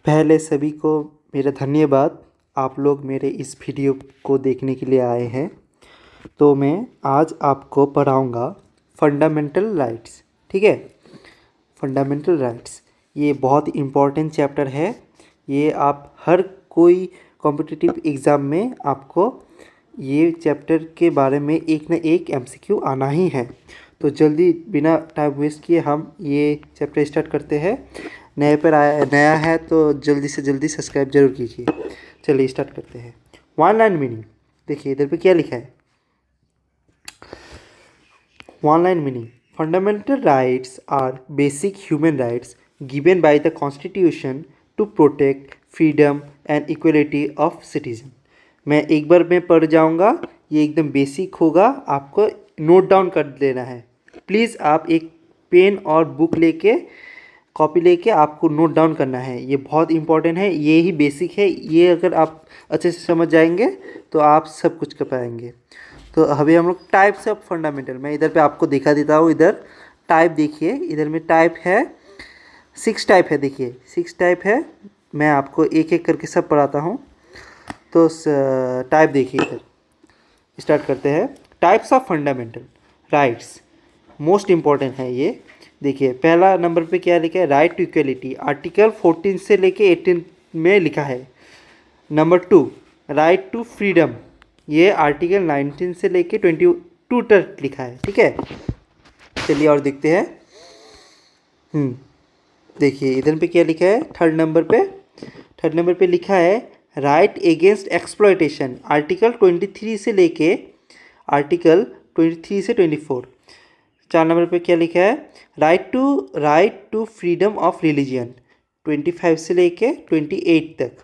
पहले सभी को मेरा धन्यवाद। आप लोग मेरे इस वीडियो को देखने के लिए आए हैं। तो मैं आज आपको पढ़ाऊँगा फंडामेंटल राइट्स। ठीक है, फंडामेंटल राइट्स ये बहुत इम्पोर्टेंट चैप्टर है। ये आप हर कोई कॉम्पिटिटिव एग्ज़ाम में आपको ये चैप्टर के बारे में एक ना एक एमसीक्यू आना ही है। तो जल्दी बिना टाइम वेस्ट किए हम ये चैप्टर स्टार्ट करते हैं। नया है तो जल्दी से जल्दी सब्सक्राइब जरूर कीजिए। चलिए स्टार्ट करते हैं। वन लाइन मीनिंग देखिए इधर पे क्या लिखा है। One line meaning, fundamental rights are basic human rights given by the constitution to protect freedom and equality of citizen. मैं एक बार में पढ़ जाऊंगा, ये एकदम बेसिक होगा, आपको नोट डाउन कर लेना है। प्लीज़ आप एक पेन और बुक लेके कॉपी लेके आपको नोट डाउन करना है। ये बहुत इंपॉर्टेंट है, ये ही बेसिक है। ये अगर आप अच्छे से समझ जाएंगे तो आप सब कुछ कर पाएंगे। तो अभी हम लोग टाइप्स ऑफ फंडामेंटल, मैं इधर पे आपको दिखा देता हूँ। इधर टाइप देखिए, इधर में टाइप है 6 टाइप है। देखिए 6 टाइप है। मैं आपको एक एक करके सब पढ़ाता हूँ। तो टाइप देखिए, इधर स्टार्ट करते हैं। Types of fundamental rights, most important है ये। देखिए पहला नंबर पे क्या लिखा है, राइट टू इक्वलिटी, आर्टिकल 14 से लेके 18 में लिखा है। नंबर 2 राइट टू फ्रीडम, ये आर्टिकल 19 से लेके 22 तक लिखा है। ठीक है, चलिए और देखते हैं। देखिए इधर पे क्या लिखा है। थर्ड नंबर पे लिखा है राइट अगेंस्ट एक्सप्लॉयटेशन, आर्टिकल 23 से लेके आर्टिकल 23 से 24। 4 नंबर पे क्या लिखा है, right to freedom of religion, 25 से लेके 28 तक।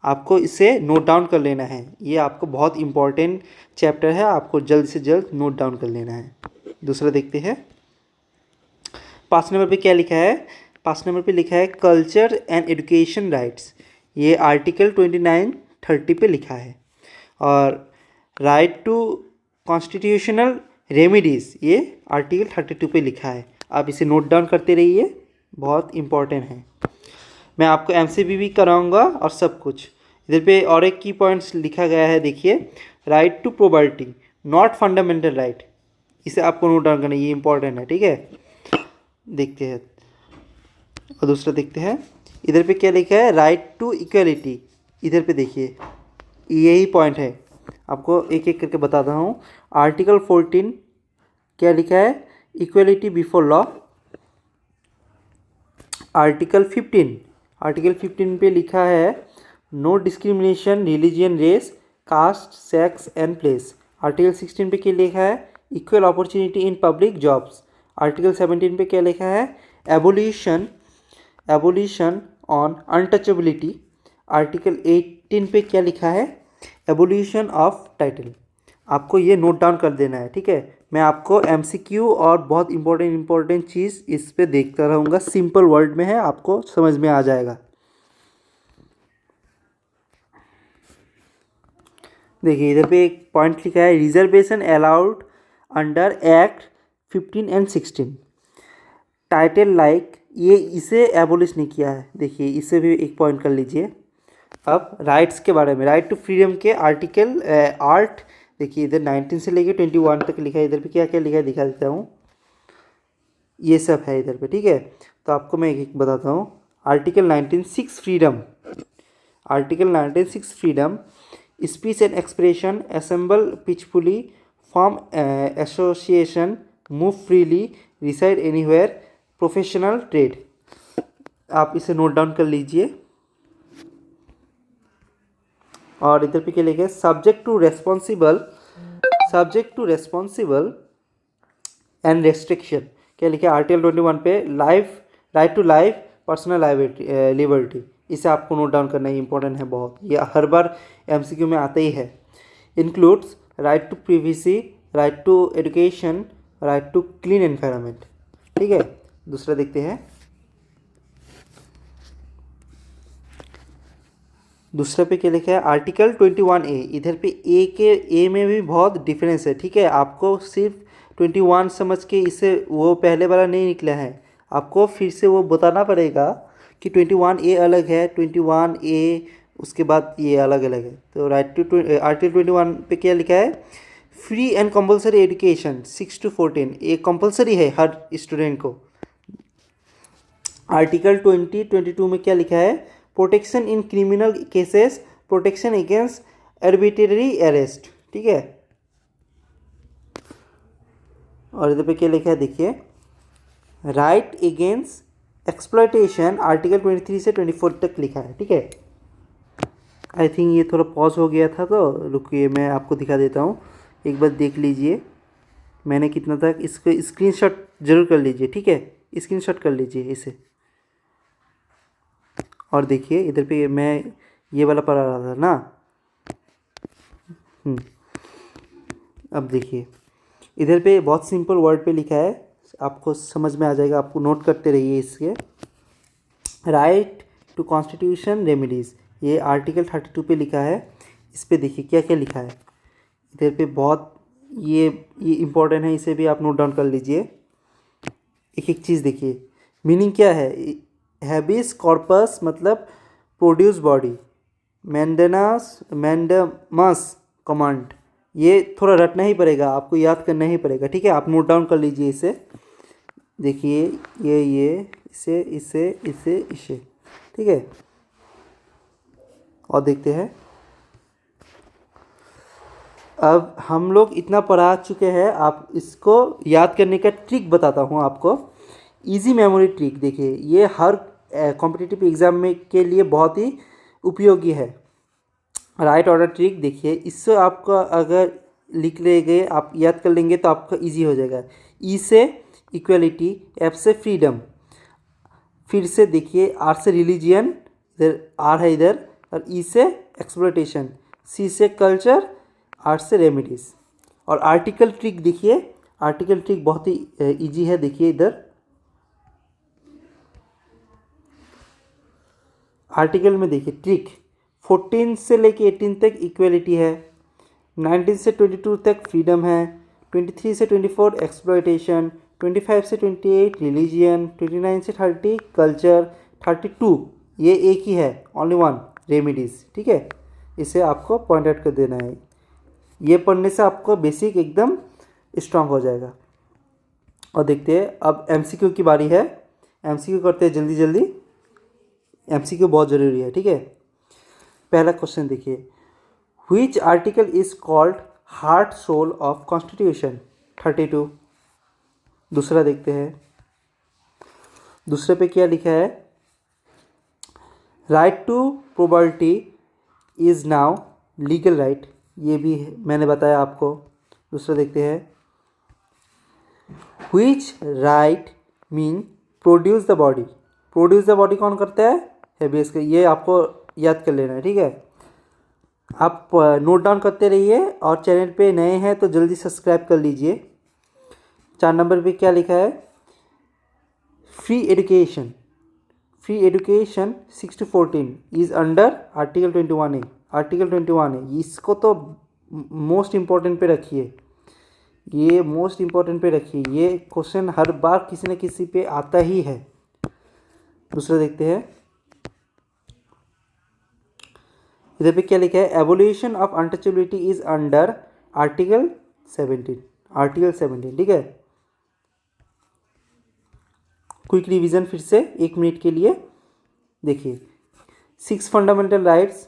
आपको इसे नोट डाउन कर लेना है। ये आपको बहुत इंपॉर्टेंट चैप्टर है, आपको जल्द से जल्द नोट डाउन कर लेना है। दूसरा देखते हैं। 5 नंबर पे क्या लिखा है। 5 नंबर पे लिखा है कल्चर एंड एजुकेशन राइट्स, ये आर्टिकल 29-30 पे लिखा है। और राइट टू कॉन्स्टिट्यूशनल रेमिडीज़, ये आर्टिकल 32 पे लिखा है। आप इसे नोट डाउन करते रहिए, बहुत इंपॉर्टेंट है। मैं आपको एमसीबी भी कराऊंगा और सब कुछ। इधर पे और एक की पॉइंट्स लिखा गया है। देखिए right to property not fundamental right, इसे आपको नोट डाउन करना है, ये इंपॉर्टेंट है। ठीक है, देखते हैं और दूसरा देखते हैं। इधर पे क्या लिखा है, राइट टू इक्वलिटी। इधर पे देखिए यही पॉइंट है, आपको एक एक करके बताता हूँ। आर्टिकल 14 क्या लिखा है, इक्वलिटी बिफोर लॉ। आर्टिकल 15 पे लिखा है no discrimination religion race caste sex and place. Article 16 पे क्या लिखा है, equal opportunity in public jobs. Article 17 पे क्या लिखा है, एबोलिशन ऑन अनटचेबिलिटी। आर्टिकल 18 पे क्या लिखा है, एबोलिशन ऑफ टाइटल। आपको ये नोट डाउन कर देना है। ठीक है, मैं आपको एमसीक्यू और बहुत इंपॉर्टेंट चीज़ इस पे देखता रहूँगा। सिंपल वर्ड में है, आपको समझ में आ जाएगा। देखिए इधर पे एक पॉइंट लिखा है, reservation allowed under act 15 and 16। Title like, ये इसे एबोलिश नहीं किया है। देखिए इसे भी एक पॉइंट कर लीजिए। अब राइट्स के बारे में, राइट टू फ्रीडम के आर्टिकल 8 देखिए इधर 19 से लेके 21 तक लिखा है। इधर पे क्या क्या लिखा है दिखा देता हूँ, ये सब है इधर पे। ठीक है, तो आपको मैं एक एक बताता हूँ। Article 19(6) freedom, article 19(6) freedom, speech and expression, assemble peacefully, form association, move freely, reside anywhere, professional trade. आप इसे नोट डाउन कर लीजिए। और इधर पे क्या लिखा है, subject to responsible and restriction. क्या लिखा है आर्टिकल 21 पे, life, right to life, personal liberty. इसे आपको नोट डाउन करना ही इंपॉर्टेंट है बहुत, ये हर बार एमसीक्यू में आता ही है। Includes right to privacy, right to education, right to clean environment. ठीक है, दूसरा देखते हैं। दूसरे पे क्या लिखा है, आर्टिकल 21A। इधर पे ए में भी बहुत डिफरेंस है। ठीक है, आपको सिर्फ 21 समझ के इसे वो पहले वाला नहीं निकला है, आपको फिर से वो बताना पड़ेगा कि 21A अलग है, 21A उसके बाद ये अलग अलग है। तो राइट टू आर्टिकल 21 पे क्या लिखा है, free and compulsory education 6 to 14, ये कंपलसरी है हर स्टूडेंट को। आर्टिकल 22 में क्या लिखा है, protection in criminal cases, protection against arbitrary arrest, ठीक है। और इधर पे क्या लिखा है देखिए, राइट अगेंस्ट एक्सप्लॉयटेशन, आर्टिकल 23 से 24 तक लिखा है, ठीक है। आई थिंक ये थोड़ा पॉज हो गया था, तो रुकिए मैं आपको दिखा देता हूँ, एक बार देख लीजिए मैंने कितना तक, इसको स्क्रीनशॉट जरूर कर लीजिए, ठीक है, स्क्रीनशॉट कर लीजिए इसे। और देखिए इधर पे मैं ये वाला पढ़ा रहा था ना। अब देखिए इधर पे बहुत सिंपल वर्ड पे लिखा है, आपको समझ में आ जाएगा, आपको नोट करते रहिए इसके। राइट टू कॉन्स्टिट्यूशन रेमेडीज़, ये आर्टिकल 32 पे लिखा है। इस पे देखिए क्या क्या लिखा है, इधर पे बहुत ये इम्पोर्टेंट है, इसे भी आप नोट डाउन कर लीजिए। एक एक चीज़ देखिए, मीनिंग क्या है, हैबिस कॉर्पस मतलब प्रोड्यूस बॉडी, मैंडेमस कमांड, ये थोड़ा रटना ही पड़ेगा, आपको याद करना ही पड़ेगा, ठीक है। आप नोट डाउन कर लीजिए इसे। देखिए ये इसे इसे इसे इसे, ठीक है। और देखते हैं, अब हम लोग इतना पढ़ा चुके हैं, आप इसको याद करने का ट्रिक बताता हूँ आपको, इजी मेमोरी ट्रिक। देखिए ये हर कॉम्पिटिटिव एग्ज़ाम में के लिए बहुत ही उपयोगी है। राइट ऑर्डर ट्रिक देखिए, इससे आपका अगर लिख ले गए, आप याद कर लेंगे तो आपका इजी हो जाएगा। ई से इक्वलिटी, एफ से फ्रीडम, फिर से देखिए आर से रिलीजियन, इधर आर है इधर, और ई से एक्सप्लॉयटेशन, सी से कल्चर, आर से रेमेडीज। और आर्टिकल ट्रिक देखिए, आर्टिकल ट्रिक बहुत ही इजी है, देखिए इधर आर्टिकल में देखिए ट्रिक, 14 से लेके 18 तक इक्वलिटी है, 19 से 22 तक फ्रीडम है, 23 से 24 एक्सप्लॉयटेशन, 25 से 28 रिलीजियन, 29 से 30 कल्चर, 32 ये एक ही है, ओनली वन रेमेडीज, ठीक है। इसे आपको पॉइंट आउट कर देना है, ये पढ़ने से आपको बेसिक एकदम स्ट्रांग हो जाएगा। और देखते हैं अब एमसीक्यू की बारी है, एमसीक्यू करते हैं जल्दी जल्दी, एमसीक्यू बहुत ज़रूरी है, ठीक है। पहला क्वेश्चन देखिए, which article is called heart soul of constitution, 32। दूसरा देखते हैं, दूसरे पे क्या लिखा है, right to property is now legal right, ये भी मैंने बताया आपको। दूसरा देखते हैं, which right mean produce the body, produce the body कौन करता है, हैबियस का, ये आपको याद कर लेना है, ठीक है। आप नोट डाउन करते रहिए, और चैनल पे नए हैं तो जल्दी सब्सक्राइब कर लीजिए। 4 नंबर पे क्या लिखा है, free education, free education 6 to 14 is under article 21A, article 21 है, इसको तो मोस्ट इम्पोर्टेंट पे रखिए, ये मोस्ट इम्पोर्टेंट पे रखिए, ये क्वेश्चन हर बार किसी न किसी पे आता ही है। दूसरा देखते हैं, इधर पे क्या लिखा है, evolution of untouchability is under article 17, article 17, ठीक है। क्विक रिवीजन फिर से 1 मिनट के लिए देखिए, 6 fundamental rights,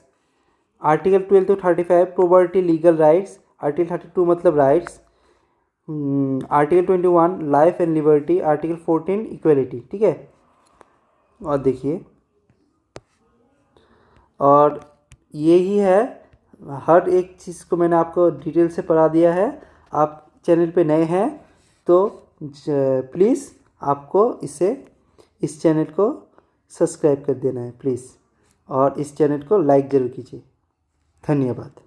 article 12 to 35 property legal rights, article 32 मतलब rights, article 21 life and liberty, article 14 equality, ठीक है। और देखिए, और यही है, हर एक चीज़ को मैंने आपको डिटेल से पढ़ा दिया है। आप चैनल पे नए हैं तो प्लीज़ आपको इस चैनल को सब्सक्राइब कर देना है प्लीज़, और इस चैनल को लाइक ज़रूर कीजिए। धन्यवाद।